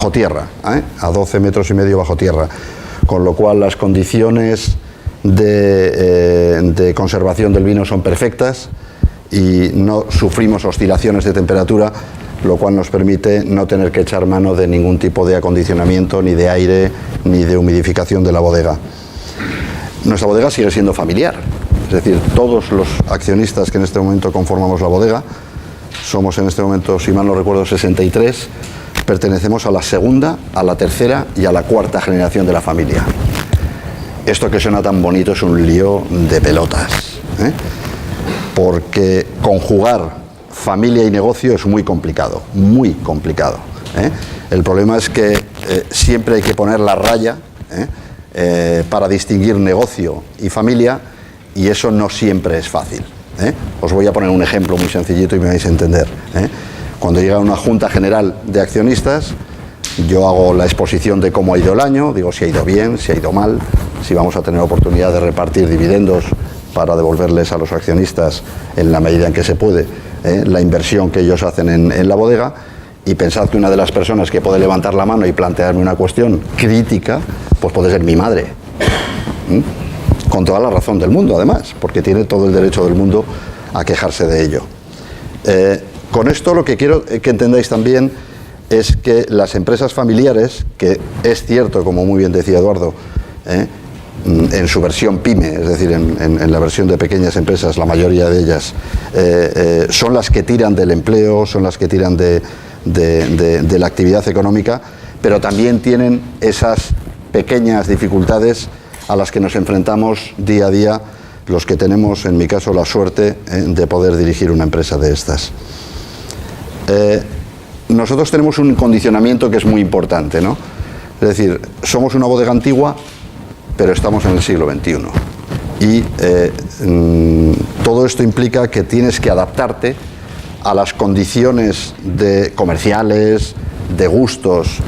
bajo tierra, a 12 metros y medio bajo tierra, con lo cual las condiciones de conservación del vino son perfectas y no sufrimos oscilaciones de temperatura, lo cual nos permite no tener que echar mano de ningún tipo de acondicionamiento, ni de aire, ni de humidificación de la bodega. Nuestra bodega sigue siendo familiar, es decir, todos los accionistas que en este momento conformamos la bodega, somos en este momento, si mal no recuerdo, 63, pertenecemos a la segunda, a la tercera y a la cuarta generación de la familia. Esto que suena tan bonito es un lío de pelotas, porque conjugar familia y negocio es muy complicado, muy complicado. El problema es que siempre hay que poner la raya para distinguir negocio y familia, y eso no siempre es fácil. Os voy a poner un ejemplo muy sencillito y me vais a entender. Cuando llega una junta general de accionistas, yo hago la exposición de cómo ha ido el año, digo si ha ido bien, si ha ido mal, si vamos a tener oportunidad de repartir dividendos para devolverles a los accionistas en la medida en que se puede la inversión que ellos hacen en la bodega. Y pensad que una de las personas que puede levantar la mano y plantearme una cuestión crítica, pues puede ser mi madre. Con toda la razón del mundo, además, porque tiene todo el derecho del mundo a quejarse de ello. Con esto lo que quiero que entendáis también es que las empresas familiares, que es cierto, como muy bien decía Eduardo, en su versión PYME, es decir, en la versión de pequeñas empresas, la mayoría de ellas, son las que tiran del empleo, son las que tiran de la actividad económica, pero también tienen esas pequeñas dificultades a las que nos enfrentamos día a día los que tenemos, en mi caso, la suerte de poder dirigir una empresa de estas. Nosotros tenemos un condicionamiento que es muy importante, ¿no? Es decir, somos una bodega antigua, pero estamos en el siglo XXI. Y todo esto implica que tienes que adaptarte a las condiciones comerciales, de gustos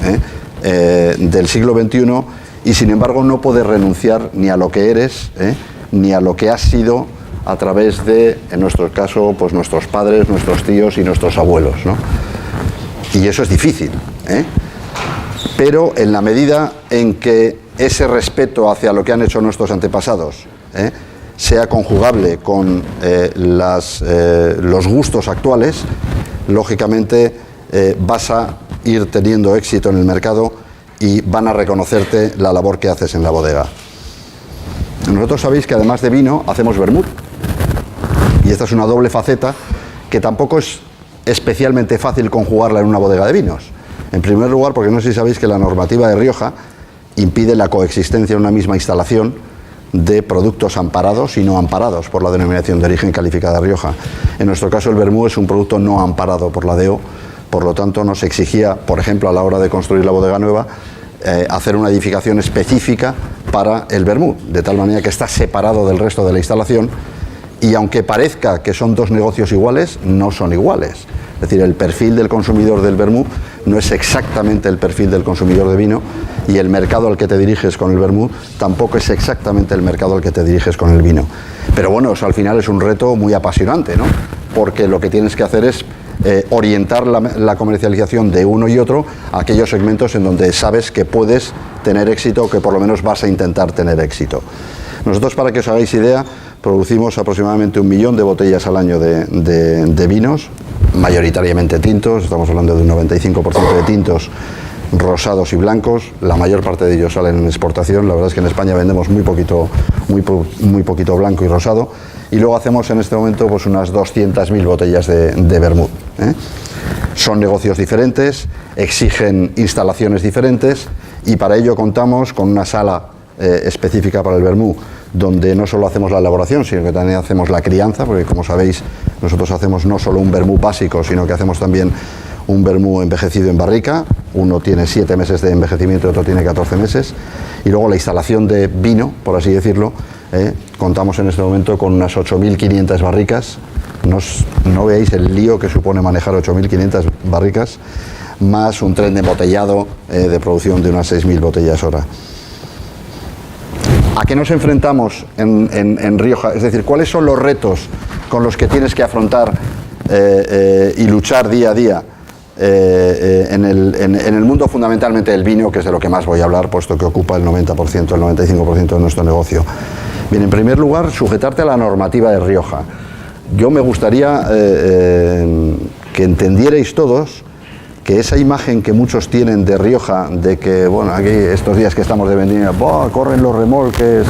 del siglo XXI, y sin embargo no puedes renunciar ni a lo que eres, ni a lo que has sido a través de, en nuestro caso, pues nuestros padres, nuestros tíos y nuestros abuelos, ¿no? Y eso es difícil, pero en la medida en que ese respeto hacia lo que han hecho nuestros antepasados sea conjugable con los gustos actuales, lógicamente vas a ir teniendo éxito en el mercado y van a reconocerte la labor que haces en la bodega. Nosotros sabéis que además de vino hacemos vermut, y esta es una doble faceta que tampoco es especialmente fácil conjugarla en una bodega de vinos. En primer lugar, porque no sé si sabéis que la normativa de Rioja impide la coexistencia en una misma instalación de productos amparados y no amparados por la denominación de origen calificada Rioja. En nuestro caso el vermú es un producto no amparado por la DEO, por lo tanto nos exigía, por ejemplo, a la hora de construir la bodega nueva, hacer una edificación específica para el vermú, de tal manera que está separado del resto de la instalación, y aunque parezca que son dos negocios iguales, no son iguales. Es decir, el perfil del consumidor del vermú no es exactamente el perfil del consumidor de vino, y el mercado al que te diriges con el vermú tampoco es exactamente el mercado al que te diriges con el vino. Pero bueno, eso al final es un reto muy apasionante, ¿no? Porque lo que tienes que hacer es orientar la comercialización de uno y otro a aquellos segmentos en donde sabes que puedes tener éxito, o que por lo menos vas a intentar tener éxito. Nosotros, para que os hagáis idea, producimos aproximadamente 1 millón de botellas al año de vinos, mayoritariamente tintos. Estamos hablando de un 95% de tintos, rosados y blancos. La mayor parte de ellos salen en exportación. La verdad es que en España vendemos muy poquito blanco y rosado. Y luego hacemos en este momento pues unas 200.000 botellas de vermut. Son negocios diferentes, exigen instalaciones diferentes, y para ello contamos con una sala específica para el vermú, donde no solo hacemos la elaboración, sino que también hacemos la crianza, porque como sabéis, nosotros hacemos no solo un vermú básico, sino que hacemos también un vermú envejecido en barrica. Uno tiene 7 meses de envejecimiento y otro tiene 14 meses. Y luego la instalación de vino, por así decirlo, contamos en este momento con unas 8.500 barricas. No veáis el lío que supone manejar 8.500 barricas, más un tren de embotellado de producción de unas 6.000 botellas hora. ¿A qué nos enfrentamos en Rioja? Es decir, ¿cuáles son los retos con los que tienes que afrontar y luchar día a día en el mundo fundamentalmente del vino, que es de lo que más voy a hablar, puesto que ocupa el 90%, el 95% de nuestro negocio. Bien, en primer lugar, sujetarte a la normativa de Rioja. Yo me gustaría que entendierais todos que esa imagen que muchos tienen de Rioja, de que, bueno, aquí estos días que estamos de vendimia, corren los remolques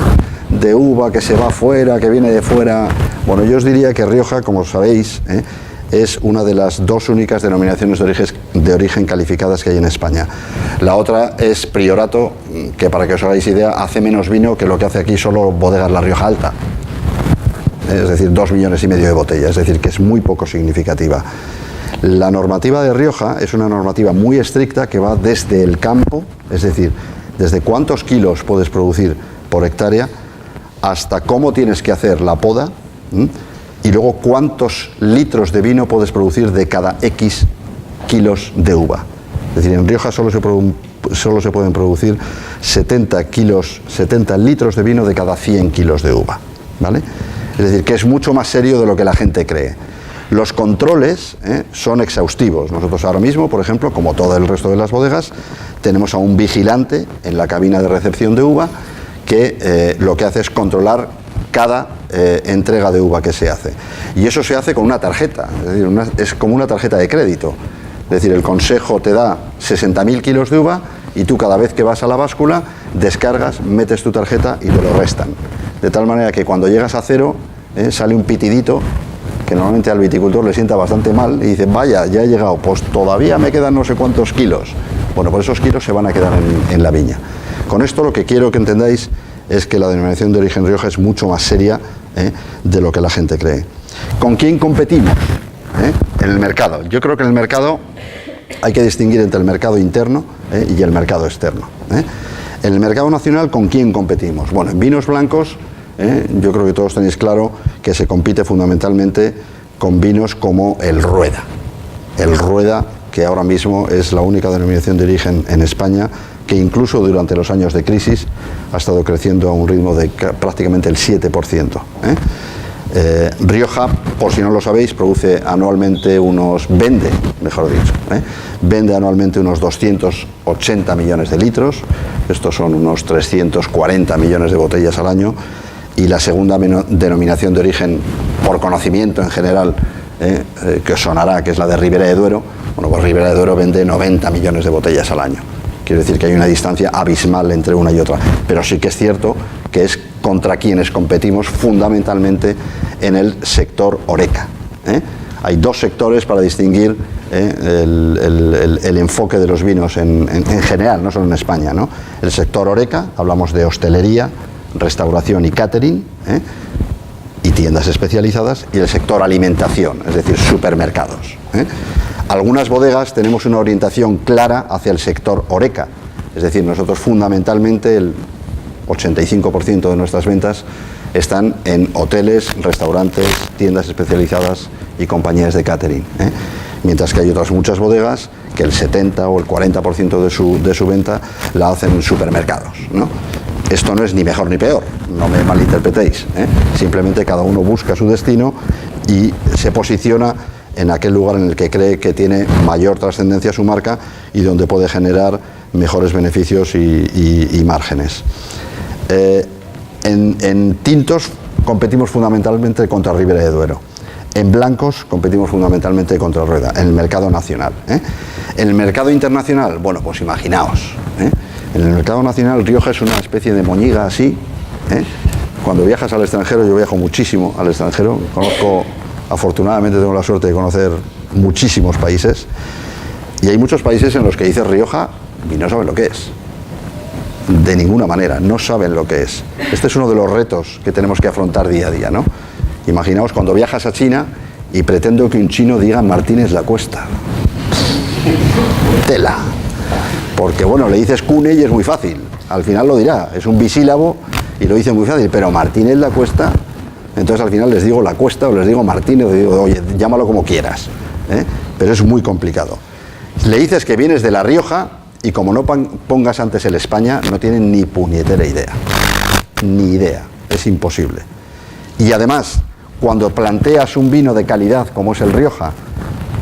de uva que se va fuera, que viene de fuera. Bueno, yo os diría que Rioja, como sabéis, es una de las dos únicas denominaciones de origen calificadas que hay en España. La otra es Priorato, que para que os hagáis idea, hace menos vino que lo que hace aquí solo Bodegas La Rioja Alta. Es decir, 2,5 millones de botellas, es decir, que es muy poco significativa. La normativa de Rioja es una normativa muy estricta que va desde el campo, es decir, desde cuántos kilos puedes producir por hectárea, hasta cómo tienes que hacer la poda, y luego cuántos litros de vino puedes producir de cada X kilos de uva. Es decir, en Rioja solo se pueden producir 70 litros de vino de cada 100 kilos de uva, ¿vale? Es decir, que es mucho más serio de lo que la gente cree. Los controles son exhaustivos. Nosotros ahora mismo, por ejemplo, como todo el resto de las bodegas, tenemos a un vigilante en la cabina de recepción de uva que lo que hace es controlar cada entrega de uva que se hace. Y eso se hace con una tarjeta, es decir, es como una tarjeta de crédito. Es decir, el consejo te da 60.000 kilos de uva y tú cada vez que vas a la báscula descargas, metes tu tarjeta y te lo restan. De tal manera que cuando llegas a cero sale un pitidito que normalmente al viticultor le sienta bastante mal y dice, vaya, ya he llegado, pues todavía me quedan no sé cuántos kilos. Bueno, pues esos kilos se van a quedar en la viña. Con esto lo que quiero que entendáis es que la denominación de origen Rioja es mucho más seria de lo que la gente cree. ¿Con quién competimos en el mercado? Yo creo que en el mercado hay que distinguir entre el mercado interno y el mercado externo. En el mercado nacional, ¿con quién competimos? Bueno, en vinos blancos, yo creo que todos tenéis claro que se compite fundamentalmente con vinos como el Rueda. El Rueda, que ahora mismo es la única denominación de origen en España, que incluso durante los años de crisis ha estado creciendo a un ritmo de prácticamente el 7%. Rioja, por si no lo sabéis, vende anualmente unos 280 millones de litros, estos son unos 340 millones de botellas al año, y la segunda denominación de origen por conocimiento en general, que os sonará, que es la de Ribera de Duero. Bueno, pues Ribera de Duero vende 90 millones de botellas al año. Quiere decir que hay una distancia abismal entre una y otra, pero sí que es cierto que es contra quienes competimos fundamentalmente en el sector Horeca. Hay dos sectores para distinguir el enfoque de los vinos en general, no solo en España, ¿no? El sector Horeca, hablamos de hostelería, restauración y catering, y tiendas especializadas, y el sector alimentación, es decir, supermercados. Algunas bodegas tenemos una orientación clara hacia el sector Horeca, es decir, nosotros fundamentalmente el 85% de nuestras ventas están en hoteles, restaurantes, tiendas especializadas y compañías de catering, mientras que hay otras muchas bodegas que el 70 o el 40% de su venta la hacen en supermercados, ¿no? Esto no es ni mejor ni peor, no me malinterpretéis, simplemente cada uno busca su destino y se posiciona en aquel lugar en el que cree que tiene mayor trascendencia su marca y donde puede generar mejores beneficios y márgenes. En tintos competimos fundamentalmente contra Ribera de Duero. En blancos competimos fundamentalmente contra Rueda, en el mercado nacional. En el mercado internacional, bueno, pues imaginaos. En el mercado nacional Rioja es una especie de moñiga así. Cuando viajas al extranjero, yo viajo muchísimo al extranjero, afortunadamente tengo la suerte de conocer muchísimos países, y hay muchos países en los que dices Rioja y no saben lo que es. De ninguna manera, no saben lo que es. Este es uno de los retos que tenemos que afrontar día a día, ¿no? Imaginaos cuando viajas a China y pretendo que un chino diga Martínez La Cuesta. Tela. Porque bueno, le dices Cune y es muy fácil. Al final lo dirá, es un bisílabo y lo dice muy fácil, pero Martínez La Cuesta, entonces al final les digo La Cuesta o les digo Martínez o digo, oye, llámalo como quieras. Pero es muy complicado. Le dices que vienes de La Rioja y como no pongas antes el España, no tienen ni puñetera idea. Ni idea. Es imposible. Y además, cuando planteas un vino de calidad como es el Rioja,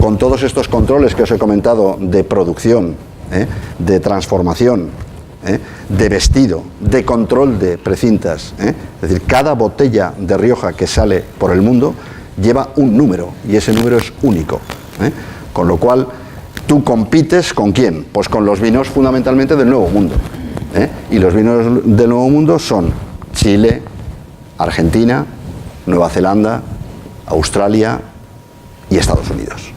con todos estos controles que os he comentado de producción, de transformación, de vestido, de control de precintas. Es decir, cada botella de Rioja que sale por el mundo lleva un número y ese número es único. Con lo cual, tú compites ¿con quién? Pues con los vinos fundamentalmente del Nuevo Mundo. Y los vinos del Nuevo Mundo son Chile, Argentina, Nueva Zelanda, Australia y Estados Unidos.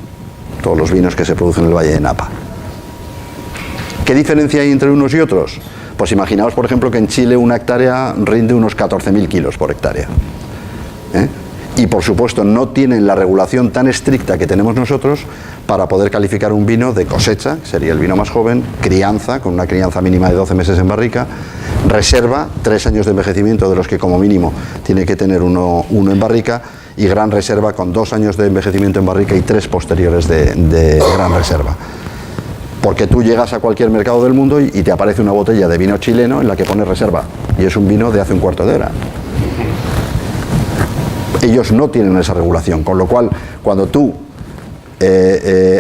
Todos los vinos que se producen en el Valle de Napa. ¿Qué diferencia hay entre unos y otros? Pues imaginaos, por ejemplo, que en Chile una hectárea rinde unos 14.000 kilos por hectárea. Y, por supuesto, no tienen la regulación tan estricta que tenemos nosotros para poder calificar un vino de cosecha, que sería el vino más joven, crianza, con una crianza mínima de 12 meses en barrica, reserva, 3 años de envejecimiento, de los que como mínimo tiene que tener uno en barrica, y gran reserva con 2 años de envejecimiento en barrica y 3 posteriores de gran reserva. Porque tú llegas a cualquier mercado del mundo y te aparece una botella de vino chileno en la que pone reserva. Y es un vino de hace un cuarto de hora. Ellos no tienen esa regulación. Con lo cual, cuando tú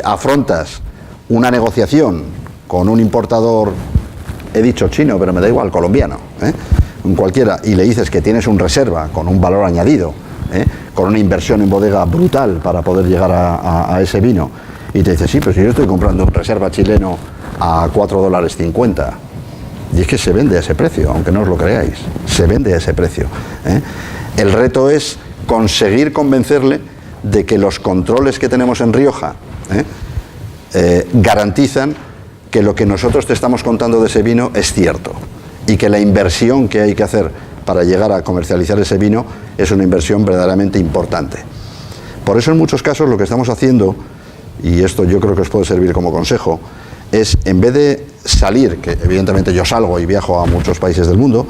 afrontas una negociación con un importador, he dicho chino, pero me da igual, colombiano, cualquiera, y le dices que tienes un reserva con un valor añadido, con una inversión en bodega brutal para poder llegar a ese vino, y te dice, sí, pero si yo estoy comprando un reserva chileno a $4.50, y es que se vende a ese precio, aunque no os lo creáis, se vende a ese precio. El reto es conseguir convencerle de que los controles que tenemos en Rioja garantizan que lo que nosotros te estamos contando de ese vino es cierto, y que la inversión que hay que hacer para llegar a comercializar ese vino es una inversión verdaderamente importante. Por eso, en muchos casos, lo que estamos haciendo, y esto yo creo que os puede servir como consejo, es, en vez de salir, que evidentemente yo salgo y viajo a muchos países del mundo,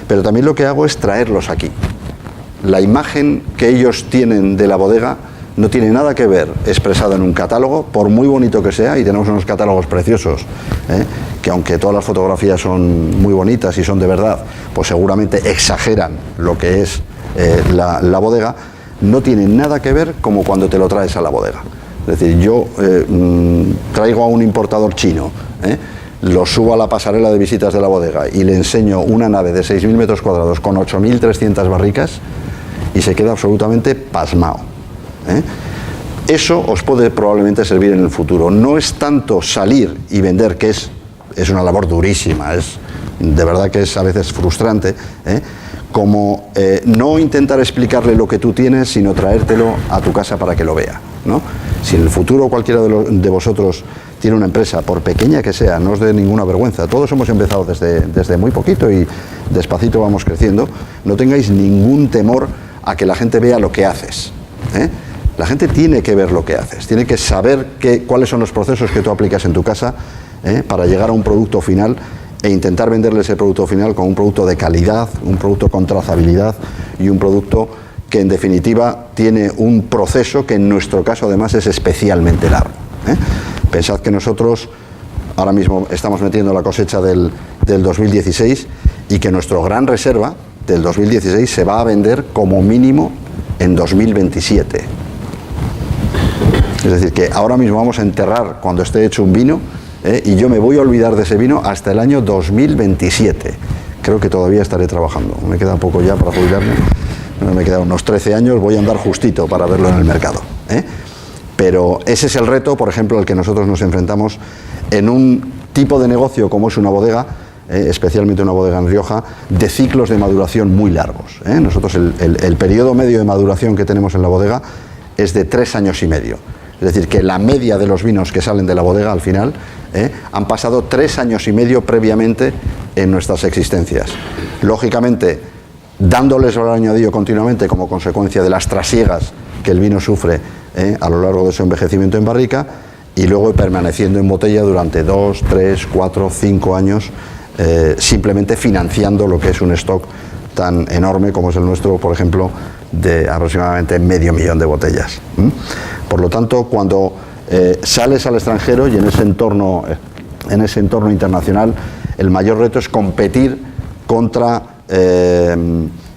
pero también lo que hago es traerlos aquí. La imagen que ellos tienen de la bodega no tiene nada que ver expresada en un catálogo, por muy bonito que sea, y tenemos unos catálogos preciosos, que aunque todas las fotografías son muy bonitas y son de verdad, pues seguramente exageran lo que es la bodega, no tiene nada que ver como cuando te lo traes a la bodega. Es decir, yo traigo a un importador chino, lo subo a la pasarela de visitas de la bodega y le enseño una nave de 6.000 metros cuadrados con 8.300 barricas y se queda absolutamente pasmado. Eso os puede probablemente servir en el futuro. No es tanto salir y vender, que es una labor durísima, de verdad que es a veces frustrante, como no intentar explicarle lo que tú tienes, sino traértelo a tu casa para que lo vea, ¿no? Si en el futuro cualquiera de vosotros tiene una empresa, por pequeña que sea, no os dé ninguna vergüenza. Todos hemos empezado desde muy poquito y despacito vamos creciendo. No tengáis ningún temor a que la gente vea lo que haces. La gente tiene que ver lo que haces, tiene que saber cuáles son los procesos que tú aplicas en tu casa para llegar a un producto final e intentar venderle ese producto final con un producto de calidad, un producto con trazabilidad y un producto que en definitiva tiene un proceso que en nuestro caso además es especialmente largo. Pensad que nosotros ahora mismo estamos metiendo la cosecha del 2016 y que nuestro gran reserva del 2016 se va a vender como mínimo en 2027. Es decir, que ahora mismo vamos a enterrar cuando esté hecho un vino, y yo me voy a olvidar de ese vino hasta el año 2027. Creo que todavía estaré trabajando. Me queda poco ya para jubilarme. Me quedan unos 13 años, voy a andar justito para verlo en el mercado. Pero ese es el reto, por ejemplo, al que nosotros nos enfrentamos en un tipo de negocio como es una bodega, especialmente una bodega en Rioja, de ciclos de maduración muy largos. Nosotros el periodo medio de maduración que tenemos en la bodega es de 3 años y medio. Es decir, que la media de los vinos que salen de la bodega al final han pasado 3 años y medio previamente en nuestras existencias. Lógicamente, dándoles valor añadido continuamente como consecuencia de las trasiegas que el vino sufre a lo largo de su envejecimiento en barrica, y luego permaneciendo en botella durante 2, 3, 4, 5 años, simplemente financiando lo que es un stock tan enorme como es el nuestro, por ejemplo, de aproximadamente 500.000 de botellas. Por lo tanto, cuando sales al extranjero y en ese entorno internacional, el mayor reto es competir contra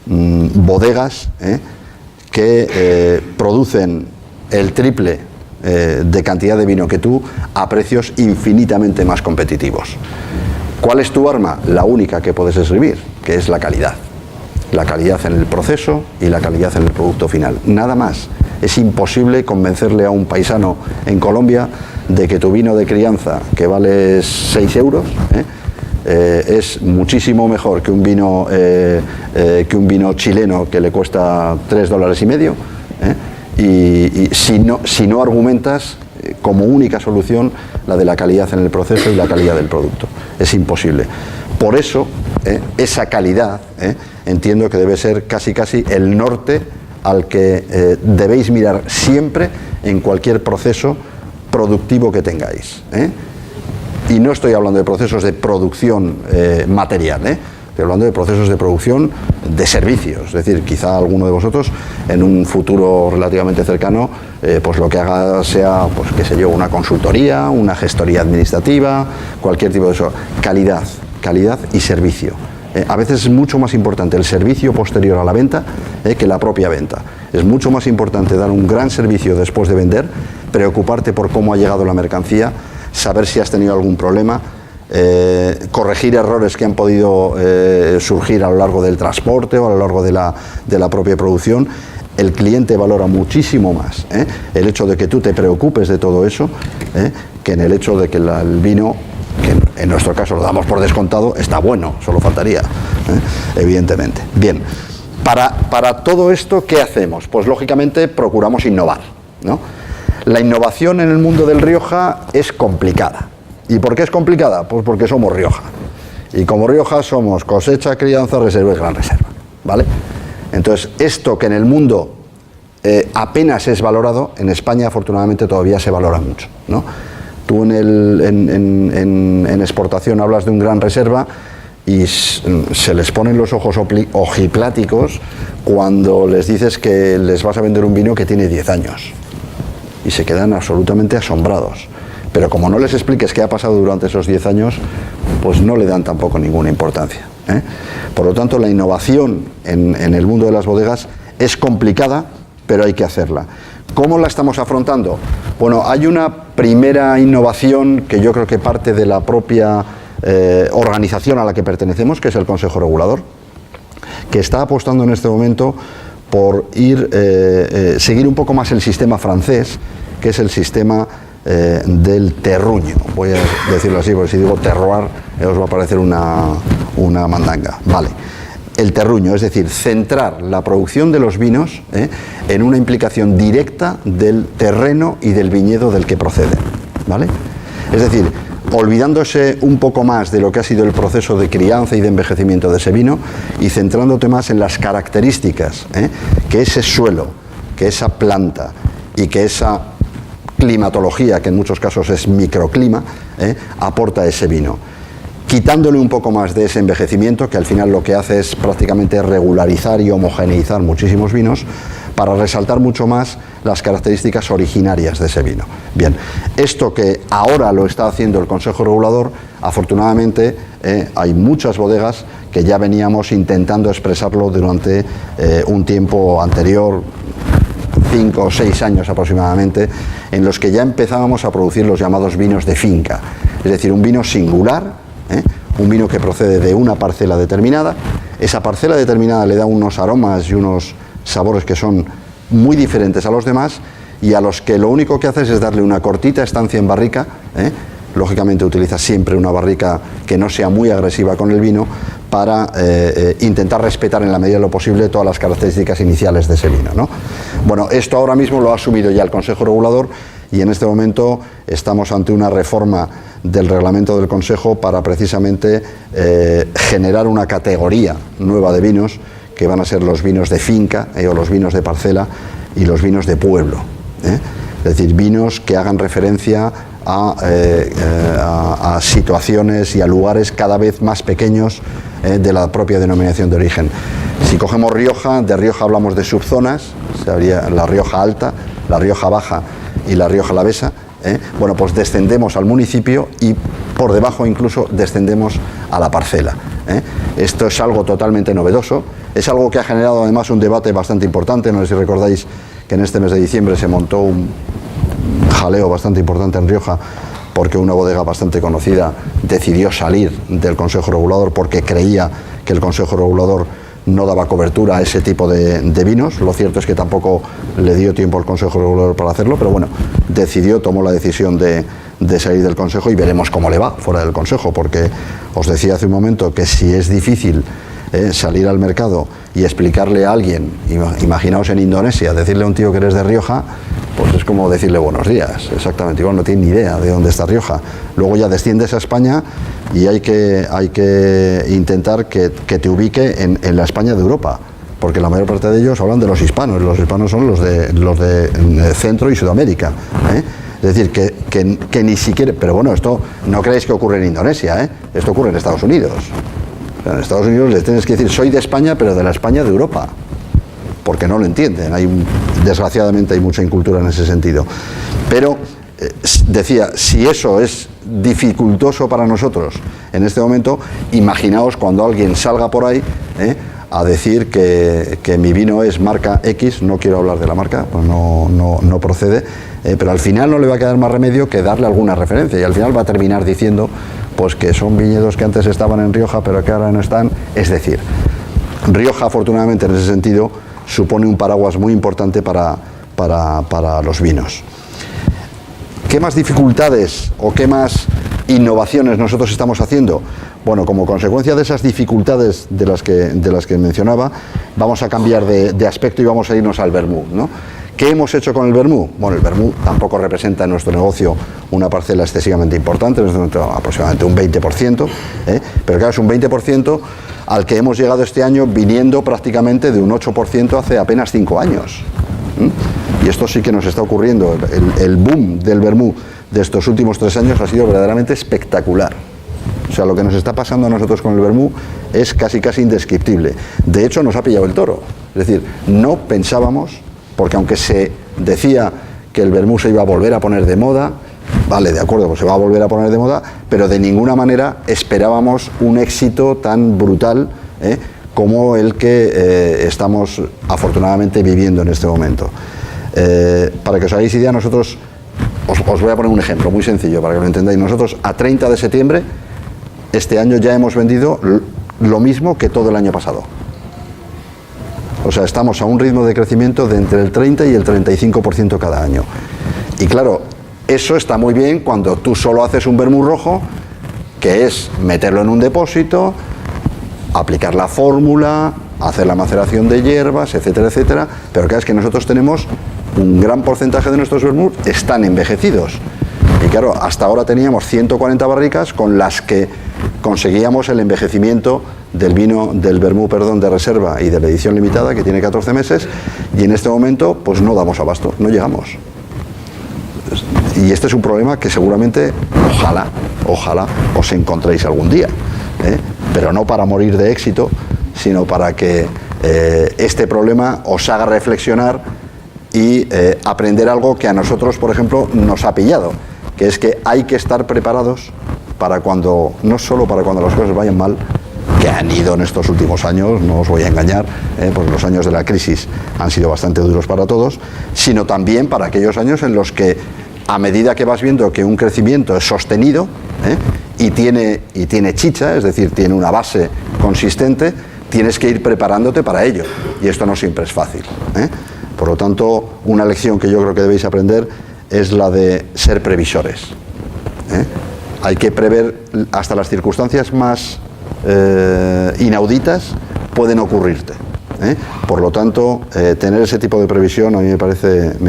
bodegas que producen el triple de cantidad de vino que tú a precios infinitamente más competitivos. ¿Cuál es tu arma? La única que puedes escribir, que es la calidad. La calidad en el proceso y la calidad en el producto final. Nada más. Es imposible convencerle a un paisano en Colombia de que tu vino de crianza, que vale 6 euros, es muchísimo mejor que un vino chileno que le cuesta $3,50. Y si no argumentas como única solución la de la calidad en el proceso y la calidad del producto. Es imposible. Por eso, esa calidad, entiendo que debe ser casi el norte al que debéis mirar siempre en cualquier proceso productivo que tengáis. Y no estoy hablando de procesos de producción material, estoy hablando de procesos de producción de servicios. Es decir, quizá alguno de vosotros en un futuro relativamente cercano pues lo que haga sea, pues qué sé yo, una consultoría, una gestoría administrativa, cualquier tipo de eso. Calidad y servicio. A veces es mucho más importante el servicio posterior a la venta que la propia venta. Es mucho más importante dar un gran servicio después de vender, preocuparte por cómo ha llegado la mercancía, saber si has tenido algún problema, corregir errores que han podido surgir a lo largo del transporte o a lo largo de la propia producción. El cliente valora muchísimo más el hecho de que tú te preocupes de todo eso que en el hecho de que el vino, que en nuestro caso lo damos por descontado, está bueno, solo faltaría, evidentemente. Bien, para todo esto, ¿qué hacemos? Pues lógicamente procuramos innovar, ¿no? La innovación en el mundo del Rioja es complicada. ¿Y por qué es complicada? Pues porque somos Rioja. Y como Rioja somos cosecha, crianza, reserva y gran reserva, ¿vale? Entonces, esto que en el mundo apenas es valorado, en España afortunadamente todavía se valora mucho, ¿no? Tú en exportación hablas de un gran reserva y se les ponen los ojos ojipláticos cuando les dices que les vas a vender un vino que tiene 10 años. Y se quedan absolutamente asombrados. Pero como no les expliques qué ha pasado durante esos 10 años, pues no le dan tampoco ninguna importancia. Por lo tanto, la innovación en el mundo de las bodegas es complicada, pero hay que hacerla. ¿Cómo la estamos afrontando? Bueno, hay una primera innovación que yo creo que parte de la propia organización a la que pertenecemos, que es el Consejo Regulador, que está apostando en este momento por seguir un poco más el sistema francés, que es el sistema del terruño. Voy a decirlo así, porque si digo terroir os va a parecer una mandanga. Vale. El terruño, es decir, centrar la producción de los vinos en una implicación directa del terreno y del viñedo del que proceden, ¿vale? Es decir, olvidándose un poco más de lo que ha sido el proceso de crianza y de envejecimiento de ese vino y centrándote más en las características que ese suelo, que esa planta y que esa climatología, que en muchos casos es microclima, aporta a ese vino. Quitándole un poco más de ese envejecimiento, que al final lo que hace es prácticamente regularizar y homogeneizar muchísimos vinos, para resaltar mucho más las características originarias de ese vino. Bien, esto que ahora lo está haciendo el Consejo Regulador, afortunadamente hay muchas bodegas que ya veníamos intentando expresarlo durante un tiempo anterior, 5 o 6 años aproximadamente, en los que ya empezábamos a producir los llamados vinos de finca, es decir, un vino singular, un vino que procede de una parcela determinada. Esa parcela determinada le da unos aromas y unos sabores que son muy diferentes a los demás y a los que lo único que haces es darle una cortita estancia en barrica. Lógicamente utiliza siempre una barrica que no sea muy agresiva con el vino para intentar respetar en la medida de lo posible todas las características iniciales de ese vino, ¿no? Bueno, esto ahora mismo lo ha asumido ya el Consejo Regulador y en este momento estamos ante una reforma del reglamento del Consejo para precisamente generar una categoría nueva de vinos que van a ser los vinos de finca o los vinos de parcela y los vinos de pueblo. Es decir, vinos que hagan referencia a situaciones y a lugares cada vez más pequeños de la propia denominación de origen. Si cogemos Rioja, de Rioja hablamos de subzonas, sería la Rioja Alta, la Rioja Baja y la Rioja Alavesa. Bueno, pues descendemos al municipio y por debajo incluso descendemos a la parcela. Esto es algo totalmente novedoso, es algo que ha generado además un debate bastante importante. No sé si recordáis que en este mes de diciembre se montó jaleo bastante importante en Rioja, porque una bodega bastante conocida decidió salir del Consejo Regulador porque creía que el Consejo Regulador no daba cobertura a ese tipo de vinos. Lo cierto es que tampoco le dio tiempo al Consejo Regulador para hacerlo, pero bueno, tomó la decisión de salir del Consejo, y veremos cómo le va fuera del Consejo, porque os decía hace un momento que si es difícil salir al mercado y explicarle a alguien, imaginaos en Indonesia, decirle a un tío que eres de Rioja, pues es como decirle buenos días, exactamente igual, no tiene ni idea de dónde está Rioja. Luego ya desciendes a España y hay que intentar que te ubique en la España de Europa, porque la mayor parte de ellos hablan de los hispanos son los de Centro y Sudamérica, Es decir, que ni siquiera... Pero bueno, esto no creéis que ocurre en Indonesia, esto ocurre en Estados Unidos. O sea, en Estados Unidos les tienes que decir, soy de España, pero de la España de Europa, porque no lo entienden. Desgraciadamente hay mucha incultura en ese sentido. Pero, decía, si eso es dificultoso para nosotros en este momento, imaginaos cuando alguien salga por ahí a decir que mi vino es marca X, no quiero hablar de la marca, pues no procede, pero al final no le va a quedar más remedio que darle alguna referencia, y al final va a terminar diciendo pues que son viñedos que antes estaban en Rioja pero que ahora no están. Es decir, Rioja, afortunadamente, en ese sentido supone un paraguas muy importante para los vinos. ¿Qué más dificultades o qué más innovaciones nosotros estamos haciendo? Bueno, como consecuencia de esas dificultades de las que mencionaba, vamos a cambiar de aspecto y vamos a irnos al vermú, ¿no? ¿Qué hemos hecho con el vermú? Bueno, el vermú tampoco representa en nuestro negocio una parcela excesivamente importante, aproximadamente un 20%, pero claro, es un 20% al que hemos llegado este año viniendo prácticamente de un 8% hace apenas 5 años. Y esto sí que nos está ocurriendo. El boom del vermú de estos últimos 3 años ha sido verdaderamente espectacular. O sea, lo que nos está pasando a nosotros con el vermú es casi indescriptible. De hecho, nos ha pillado el toro. Es decir, no pensábamos, porque aunque se decía que el vermú se iba a volver a poner de moda, vale, de acuerdo, pues se va a volver a poner de moda, pero de ninguna manera esperábamos un éxito tan brutal como el que estamos afortunadamente viviendo en este momento. Para que os hagáis idea, nosotros, os voy a poner un ejemplo muy sencillo para que lo entendáis. Nosotros a 30 de septiembre, este año ya hemos vendido lo mismo que todo el año pasado. O sea, estamos a un ritmo de crecimiento de entre el 30 y el 35% cada año. Y claro, eso está muy bien cuando tú solo haces un vermú rojo, que es meterlo en un depósito, aplicar la fórmula, hacer la maceración de hierbas, etcétera, etcétera. Pero claro, es que nosotros tenemos un gran porcentaje de nuestros vermús están envejecidos. Y claro, hasta ahora teníamos 140 barricas con las que conseguíamos el envejecimiento del vino, del vermú, de reserva y de la edición limitada, que tiene 14 meses, y en este momento pues no damos abasto, no llegamos. Y este es un problema que seguramente, ojalá os encontréis algún día, pero no para morir de éxito, sino para que este problema os haga reflexionar y aprender algo que a nosotros, por ejemplo, nos ha pillado, que es que hay que estar preparados para cuando, no solo para cuando las cosas vayan mal, que han ido en estos últimos años, no os voy a engañar, pues los años de la crisis han sido bastante duros para todos, sino también para aquellos años en los que, a medida que vas viendo que un crecimiento es sostenido y tiene chicha, es decir, tiene una base consistente, tienes que ir preparándote para ello, y esto no siempre es fácil. Por lo tanto, una lección que yo creo que debéis aprender es la de ser previsores. Hay que prever, hasta las circunstancias más inauditas pueden ocurrirte. Por lo tanto, tener ese tipo de previsión a mí me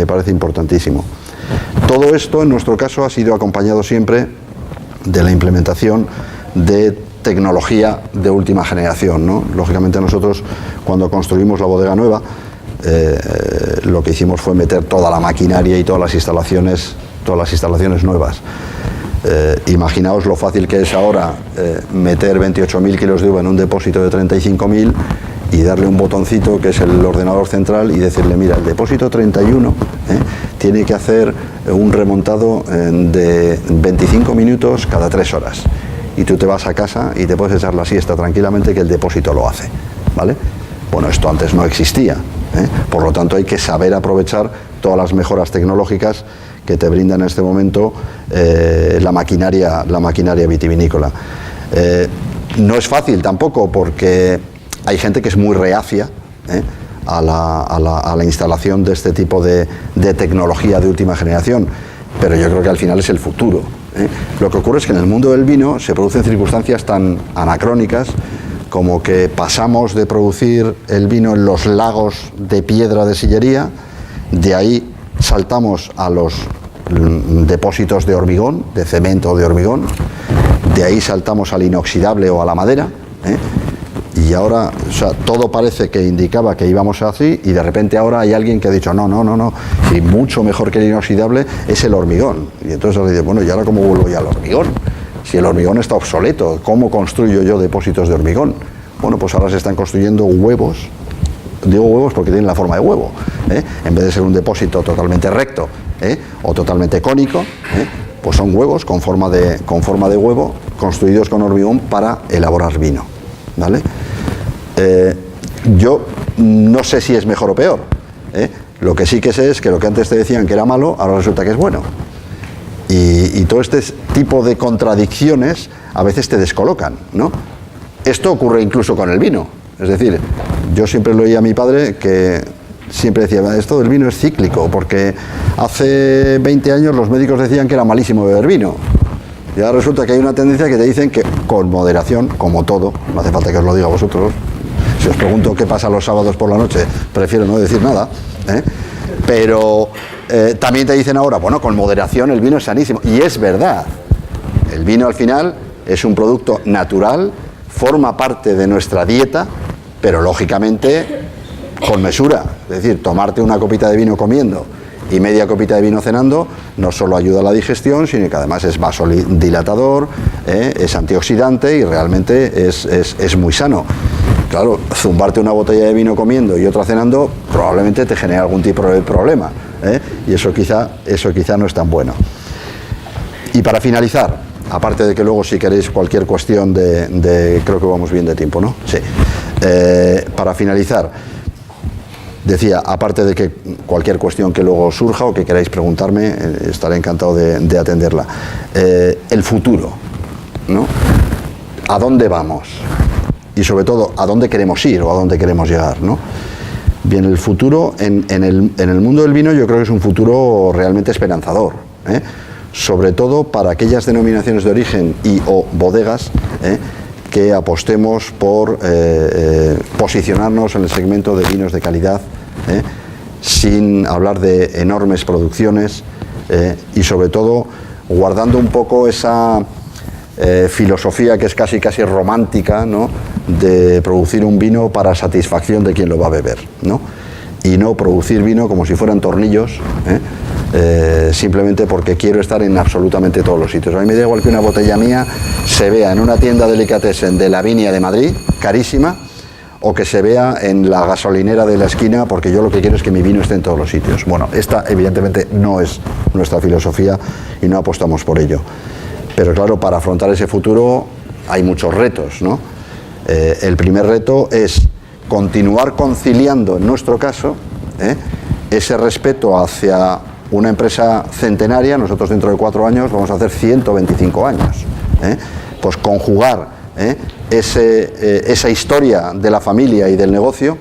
parece importantísimo. Todo esto, en nuestro caso, ha sido acompañado siempre de la implementación de tecnología de última generación, ¿no? Lógicamente nosotros, cuando construimos la bodega nueva, lo que hicimos fue meter toda la maquinaria y todas las instalaciones nuevas. Imaginaos lo fácil que es ahora meter 28.000 kilos de uva en un depósito de 35.000 y darle un botoncito que es el ordenador central y decirle, mira, el depósito 31 tiene que hacer un remontado de 25 minutos cada 3 horas. Y tú te vas a casa y te puedes echar la siesta tranquilamente, que el depósito lo hace, ¿vale? Bueno, esto antes no existía, por lo tanto hay que saber aprovechar todas las mejoras tecnológicas que te brinda en este momento la maquinaria vitivinícola. No es fácil tampoco, porque hay gente que es muy reacia a la instalación de este tipo de tecnología de última generación, pero yo creo que al final es el futuro. Lo que ocurre es que en el mundo del vino se producen circunstancias tan anacrónicas como que pasamos de producir el vino en los lagos de piedra de sillería, de ahí saltamos a los depósitos de hormigón, de cemento o de hormigón, de ahí saltamos al inoxidable o a la madera, y ahora, o sea, todo parece que indicaba que íbamos así, y de repente ahora hay alguien que ha dicho no, y mucho mejor que el inoxidable es el hormigón. Y entonces ahora dice, bueno, ¿y ahora cómo vuelvo ya al hormigón? Si el hormigón está obsoleto, ¿cómo construyo yo depósitos de hormigón? Bueno, pues ahora se están construyendo huevos. Digo huevos porque tienen la forma de huevo, en vez de ser un depósito totalmente recto o totalmente cónico, pues son huevos con forma de huevo construidos con hormigón para elaborar vino, ¿vale? Yo no sé si es mejor o peor, lo que sí que sé es que lo que antes te decían que era malo, ahora resulta que es bueno, y todo este tipo de contradicciones a veces te descolocan, ¿no? Esto ocurre incluso con el vino. Es decir, yo siempre lo oí a mi padre, que siempre decía, esto del vino es cíclico, porque hace 20 años los médicos decían que era malísimo beber vino. Y ahora resulta que hay una tendencia que te dicen que con moderación, como todo, no hace falta que os lo diga a vosotros, si os pregunto qué pasa los sábados por la noche, prefiero no decir nada, pero también te dicen ahora, bueno, con moderación el vino es sanísimo. Y es verdad, el vino al final es un producto natural, forma parte de nuestra dieta, pero lógicamente con mesura. Es decir, tomarte una copita de vino comiendo y media copita de vino cenando no solo ayuda a la digestión, sino que además es vasodilatador, es antioxidante y realmente es muy sano. Claro, zumbarte una botella de vino comiendo y otra cenando probablemente te genere algún tipo de problema, y eso quizá no es tan bueno. Y para finalizar, aparte de que luego si queréis cualquier cuestión creo que vamos bien de tiempo, ¿no? Sí. Para finalizar, decía, aparte de que cualquier cuestión que luego surja o que queráis preguntarme, estaré encantado de atenderla. El futuro, ¿no? ¿A dónde vamos? Y sobre todo, ¿a dónde queremos ir o a dónde queremos llegar, ¿no? Bien, el futuro en el mundo del vino yo creo que es un futuro realmente esperanzador, sobre todo para aquellas denominaciones de origen y o bodegas que apostemos por posicionarnos en el segmento de vinos de calidad, sin hablar de enormes producciones, y sobre todo guardando un poco esa filosofía que es casi romántica, ¿no?, de producir un vino para satisfacción de quien lo va a beber, ¿no? Y no producir vino como si fueran tornillos, simplemente porque quiero estar en absolutamente todos los sitios. A mí me da igual que una botella mía se vea en una tienda delicatessen de la Viña de Madrid, carísima, o que se vea en la gasolinera de la esquina, porque yo lo que quiero es que mi vino esté en todos los sitios. Bueno, esta evidentemente no es nuestra filosofía y no apostamos por ello. Pero claro, para afrontar ese futuro hay muchos retos, ¿no? El primer reto es continuar conciliando, en nuestro caso, ese respeto hacia una empresa centenaria. Nosotros dentro de 4 años vamos a hacer 125 años. Pues conjugar esa historia de la familia y del negocio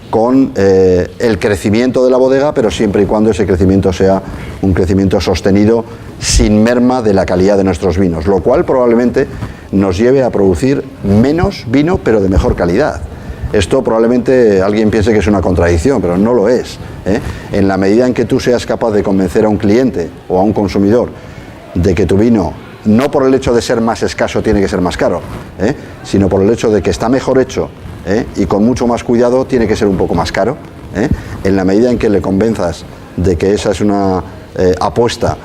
con el crecimiento de la bodega, pero siempre y cuando ese crecimiento sea un crecimiento sostenido sin merma de la calidad de nuestros vinos, lo cual probablemente nos lleve a producir menos vino pero de mejor calidad. Esto probablemente alguien piense que es una contradicción, pero no lo es, En la medida en que tú seas capaz de convencer a un cliente o a un consumidor de que tu vino, no por el hecho de ser más escaso tiene que ser más caro, sino por el hecho de que está mejor hecho, y con mucho más cuidado tiene que ser un poco más caro, en la medida en que le convenzas de que esa es una apuesta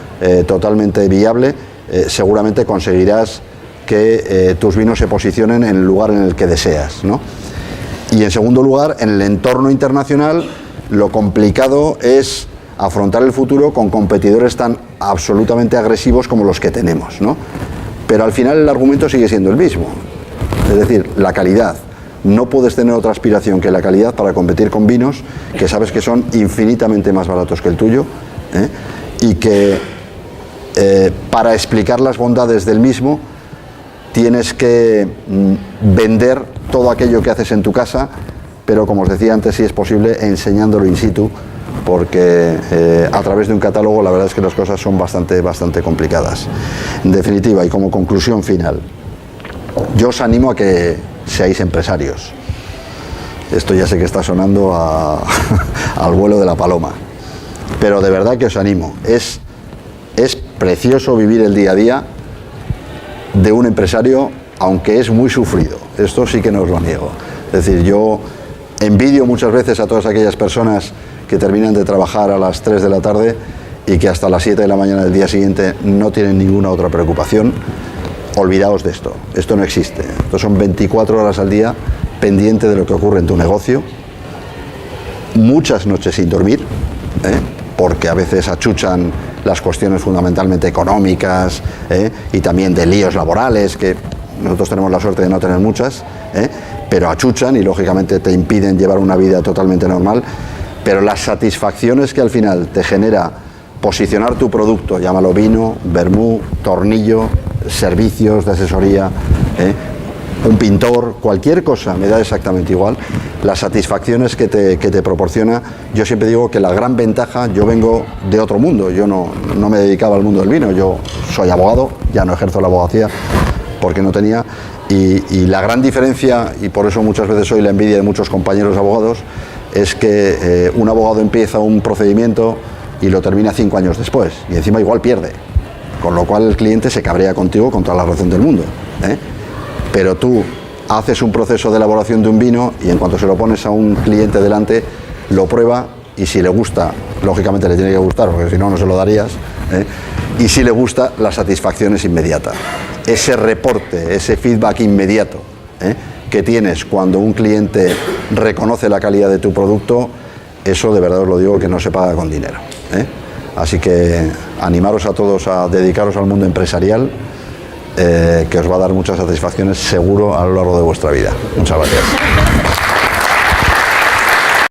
totalmente viable, seguramente conseguirás que tus vinos se posicionen en el lugar en el que deseas, ¿no? Y en segundo lugar, en el entorno internacional, lo complicado es afrontar el futuro con competidores tan absolutamente agresivos como los que tenemos, ¿no? Pero al final el argumento sigue siendo el mismo, es decir, la calidad. No puedes tener otra aspiración que la calidad para competir con vinos que sabes que son infinitamente más baratos que el tuyo, y que para explicar las bondades del mismo tienes que vender todo aquello que haces en tu casa, pero como os decía antes, si es posible, enseñándolo in situ, porque a través de un catálogo la verdad es que las cosas son bastante complicadas. En definitiva, y como conclusión final, yo os animo a que seáis empresarios. Esto ya sé que está sonando al vuelo de la paloma, pero de verdad que os animo. Es precioso vivir el día a día de un empresario, aunque es muy sufrido. Esto sí que no os lo niego. Es decir, yo envidio muchas veces a todas aquellas personas que terminan de trabajar a las 3 de la tarde y que hasta las 7 de la mañana del día siguiente no tienen ninguna otra preocupación. Olvidaos de esto. Esto no existe. Esto son 24 horas al día pendiente de lo que ocurre en tu negocio, muchas noches sin dormir, porque a veces achuchan las cuestiones fundamentalmente económicas y también de líos laborales, que nosotros tenemos la suerte de no tener muchas, pero achuchan y lógicamente te impiden llevar una vida totalmente normal, pero las satisfacciones que al final te genera posicionar tu producto, llámalo vino, vermú, tornillo, servicios de asesoría, un pintor, cualquier cosa, me da exactamente igual, las satisfacciones que te proporciona. Yo siempre digo que la gran ventaja, yo vengo de otro mundo, yo no me dedicaba al mundo del vino, yo soy abogado, ya no ejerzo la abogacía porque no tenía, y la gran diferencia, y por eso muchas veces soy la envidia de muchos compañeros abogados, es que un abogado empieza un procedimiento y lo termina 5 años después, y encima igual pierde, con lo cual el cliente se cabrea contigo con toda la razón del mundo, Pero tú haces un proceso de elaboración de un vino y en cuanto se lo pones a un cliente delante, lo prueba y si le gusta, lógicamente le tiene que gustar porque si no, no se lo darías, y si le gusta, la satisfacción es inmediata. Ese reporte, ese feedback inmediato que tienes cuando un cliente reconoce la calidad de tu producto, eso de verdad os lo digo que no se paga con dinero. Así que animaros a todos a dedicaros al mundo empresarial, que os va a dar muchas satisfacciones seguro a lo largo de vuestra vida. Muchas gracias.